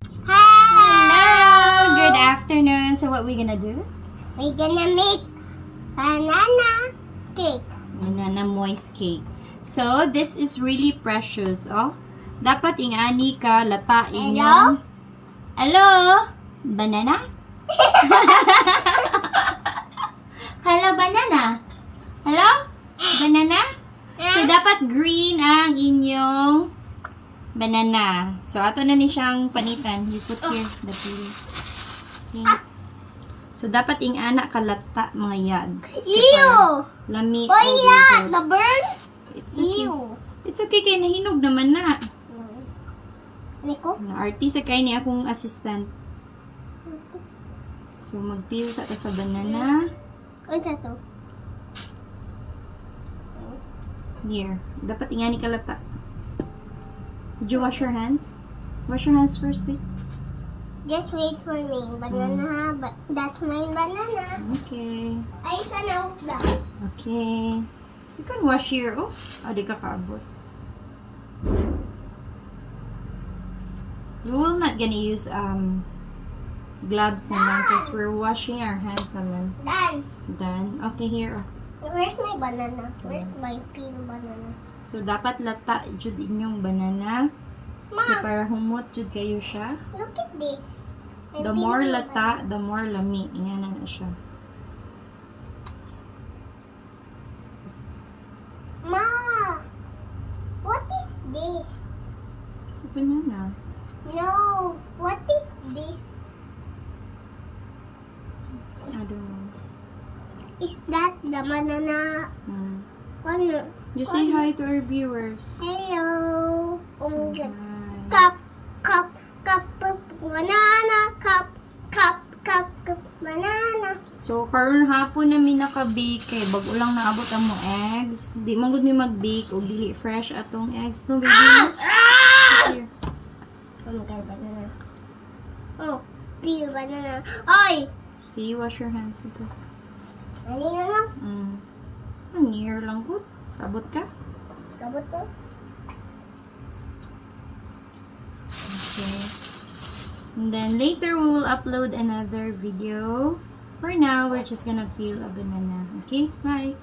Hello! Good afternoon. So what we gonna do? We're gonna make banana cake. Banana moist cake. So this is really precious. Oh, dapat ingani ka latain Hello? yung... Hello? Banana? Hello, banana? Hello? Banana? So dapat green ang inyong banana. So ato na ni siyang panitan. You put here the peeling. Okay. So dapat ingana kalata mga yads. Ew! Lami Why o yeah? dessert. The bird? It's okay. Ew. It's okay kay nahinog naman na. Nico? Na-artista kay ni akong assistant. So mag-peel sa ta sa banana. Ano to? Here. Dapat ingani kalata. Did you wash your hands? Wash your hands first, babe. Just wait for me. Banana, but that's my banana. Okay. Ay, sana na. Okay. You can wash here. Oh, di ka kaabot. We will not gonna use gloves naman because we're washing our hands naman. Dan, Done. Okay, here. where's my banana? Where's my peel banana? So, dapat lata jud inyong banana. Ma, Okay, para humot jud kayo siya. look at this. I'm The more peeling my lata, the more lami. Yan na siya. Ma, what is this? It's a banana. No, what is this? I don't know. Is that the banana? Hmm. Ano? Just say hi to our viewers. Hello. Oh, Say good. hi. Cup, banana, cup, banana. So, karon hapon namin naka-bake kay bago lang naabot ang mga eggs. Di man gud mi mag-bake o dili fresh atong eggs no baby. Here. Oh my god, banana. Oh, peel banana. Ay! See, wash your hands ito. Ano na lang? Ang near lang gud. Abot ka? Kabot to? Okay. And then later we will upload another video. For now, we're just gonna peel a banana. Okay? Bye.